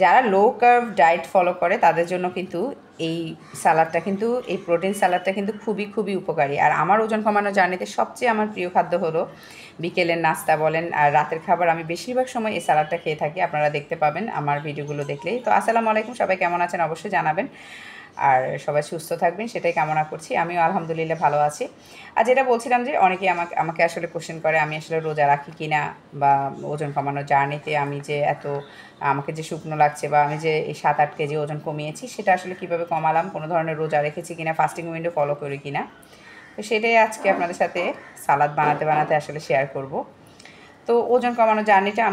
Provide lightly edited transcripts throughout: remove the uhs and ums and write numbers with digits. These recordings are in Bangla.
যারা লো কার্ব ডায়েট ফলো করে তাদের জন্য কিন্তু এই সালাদটা কিন্তু এই প্রোটিন সালাদটা কিন্তু খুবই খুবই উপকারী। আর আমার ওজন কমানো জার্নিতে সবচেয়ে আমার প্রিয় খাদ্য হলো বিকেলের নাস্তা বলেন আর রাতের খাবার, আমি বেশিরভাগ সময় এই সালাদটা খেয়ে থাকি। আপনারা দেখতে পাবেন আমার ভিডিওগুলো দেখলেই। তো আসসালামু আলাইকুম, সবাই কেমন আছেন অবশ্যই জানাবেন, আর সবাই সুস্থ থাকবেন সেটাই কামনা করছি। আমিও আলহামদুলিল্লাহ ভালো আছি। আর যেটা বলছিলাম যে অনেকে আমাকে আসলে কোশ্চেন করে আমি আসলে রোজা রাখি কি না, বা ওজন কমানোর জার্নিতে আমি যে আমাকে যে শুকনো লাগছে বা আমি যে এই 7-8 কেজি ওজন কমিয়েছি সেটা আসলে কীভাবে কমালাম, কোনো ধরনের রোজা রেখেছি কিনা, ফাস্টিং উইন্ডো ফলো করি কিনা, তো সেটাই আজকে আপনাদের সাথে সালাদ বানাতে বানাতে আসলে শেয়ার করব। তো ওজন কমানোর জার্নিটা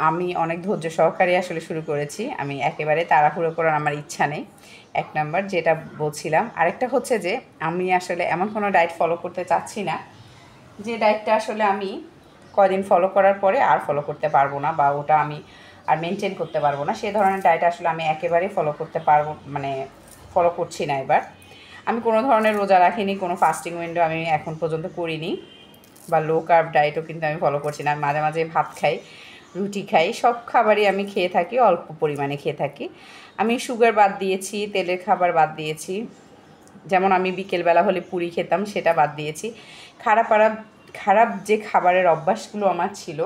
আমি অনেক ধৈর্য সহকারে আসলে শুরু করেছি। আমি একেবারে তাড়াহুড়ো করার আমার ইচ্ছা নেই, এক নাম্বার যেটা বলছিলাম। আরেকটা হচ্ছে যে আমি আসলে এমন কোনো ডায়েট ফলো করতে চাচ্ছি না যে ডায়েটটা আসলে আমি কয়দিন ফলো করার পরে আর ফলো করতে পারবো না, বা ওটা আমি আর মেনটেন করতে পারবো না। সেই ধরনের ডায়েট আসলে আমি একেবারেই ফলো করতে পারবো, মানে ফলো করছি না এবার। আমি কোনো ধরনের রোজা রাখিনি, কোনো ফাস্টিং উইন্ডো আমি এখন পর্যন্ত করিনি, বা লো কার্ব ডায়েটও কিন্তু আমি ফলো করছি না। আমি মাঝে মাঝে ভাত খাই, রুটি খাই, সব খাবারই আমি খেয়ে থাকি, অল্প পরিমাণে খেয়ে থাকি। আমি সুগার বাদ দিয়েছি, তেলের খাবার বাদ দিয়েছি, যেমন আমি বিকেলবেলা হলে পুরি খেতাম সেটা বাদ দিয়েছি। খারাপ যে খাবারের অভ্যাসগুলো আমার ছিল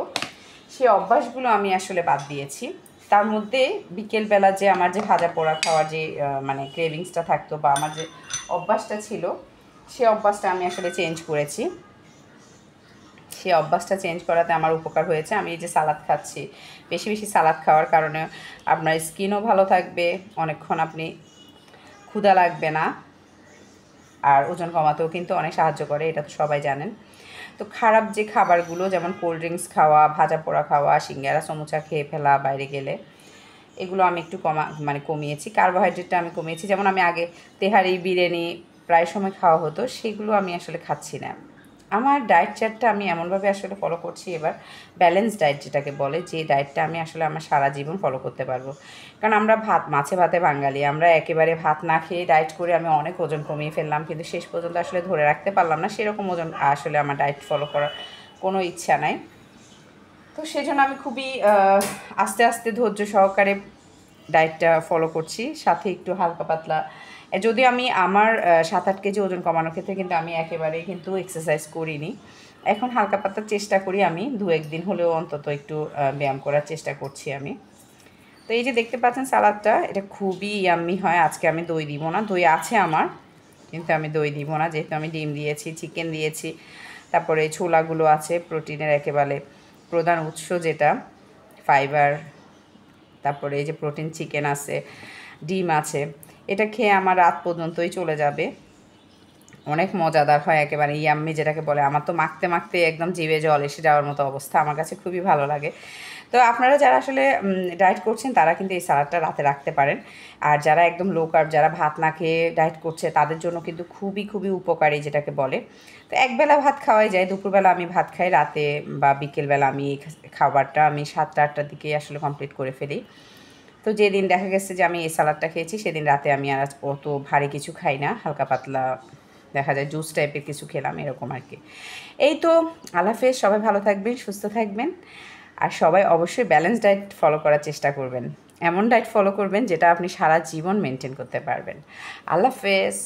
সেই অভ্যাসগুলো আমি আসলে বাদ দিয়েছি। তার মধ্যে বিকেলবেলা যে আমার যে ভাজা পোড়া খাওয়ার যে মানে ক্রেভিংসটা থাকতো, বা আমার যে অভ্যাসটা ছিল সেই অভ্যাসটা আমি আসলে চেঞ্জ করেছি। সেই অভ্যাসটা চেঞ্জ করাতে আমার উপকার হয়েছে। আমি এই যে সালাদ খাচ্ছি, বেশি বেশি সালাদ খাওয়ার কারণে আপনার স্কিনও ভালো থাকবে, অনেকক্ষণ আপনি ক্ষুধা লাগবে না, আর ওজন কমাতেও কিন্তু অনেক সাহায্য করে, এটা তো সবাই জানেন। তো খারাপ যে খাবারগুলো যেমন কোল্ড ড্রিঙ্কস খাওয়া, ভাজা পোড়া খাওয়া, সিঙ্গারা সমুচা খেয়ে ফেলা বাইরে গেলে, এগুলো আমি একটু কমিয়েছি। কার্বোহাইড্রেটটা আমি কমিয়েছি, যেমন আমি আগে তেহারি বিরিয়ানি প্রায় সময় খাওয়া হতো, সেগুলো আমি আসলে খাচ্ছি না। আমার ডায়েট চার্টটা আমি এমনভাবে আসলে ফলো করছি এবার, ব্যালেন্স ডায়েট যেটাকে বলে, যে ডায়েটটা আমি আসলে আমার সারা জীবন ফলো করতে পারবো। কারণ আমরা মাছে ভাতে বাঙালি, আমরা একেবারে ভাত না খেয়ে ডায়েট করে আমি অনেক ওজন কমিয়ে ফেললাম, কিন্তু শেষ পর্যন্ত আসলে ধরে রাখতে পারলাম না সেরকম ওজন। আসলে আমার ডায়েট ফলো করার কোনো ইচ্ছা নাই। তো সেই জন্য আমি খুবই আস্তে আস্তে ধৈর্য সহকারে ডায়েটটা ফলো করছি, সাথে একটু হালকা পাতলা। যদি আমি আমার 7-8 কেজি ওজন কমানোর ক্ষেত্রে কিন্তু আমি একেবারেই কিন্তু এক্সারসাইজ করিনি। এখন হালকা পাতলার চেষ্টা করি, আমি 2-1 দিন হলেও অন্তত একটু ব্যায়াম করার চেষ্টা করছি আমি। তো এই যে দেখতে পাচ্ছেন সালাদটা, এটা খুবই ইয়াম্মি হয়। আজকে আমি দই দিব না, দই আছে আমার কিন্তু আমি দই দিব না, যেহেতু আমি ডিম দিয়েছি, চিকেন দিয়েছি, তারপরে ছোলাগুলো আছে প্রোটিনের একেবারে প্রধান উৎস যেটা ফাইবার, তারপরে এই যে প্রোটিন চিকেন আছে, ডিম আছে, এটা খেয়ে আমার রাত পর্যন্তই চলে যাবে। অনেক মজাদার হয়, একেবারে ইয়াম্মি যেটাকে বলে। আমার তো মাখতে মাখতে একদম জিভে জল এসে যাওয়ার মতো অবস্থা, আমার কাছে খুবই ভালো লাগে। তো আপনারা যারা আসলে ডায়েট করছেন তারা কিন্তু এই সালাদটা রাতে রাখতে পারেন। আর যারা একদম লো কার্ব, যারা ভাত না খেয়ে ডায়েট করছে, তাদের জন্য কিন্তু খুবই খুবই উপকারী যেটাকে বলে। তো একবেলা ভাত খাওয়াই যায়, দুপুরবেলা আমি ভাত খাই, রাতে বা বিকেলবেলা আমি খাবারটা আমি 7-8টার দিকে আসলে কমপ্লিট করে ফেলি। তো যেদিন দেখা গেছে যে আমি এই সালাদটা খেয়েছি সেদিন রাতে আমি আর অত ভারী কিছু খাই না, হালকা পাতলা দেখা যায় জুস টাইপের কিছু খেলাম, এরকম আর কি। এই তো, আল্লাহ হাফেজ, সবাই ভালো থাকবেন, সুস্থ থাকবেন, আর সবাই অবশ্যই ব্যালেন্স ডায়েট ফলো করার চেষ্টা করবেন। এমন ডায়েট ফলো করবেন যেটা আপনি সারা জীবন মেনটেন করতে পারবেন। আল্লাহ হাফেজ।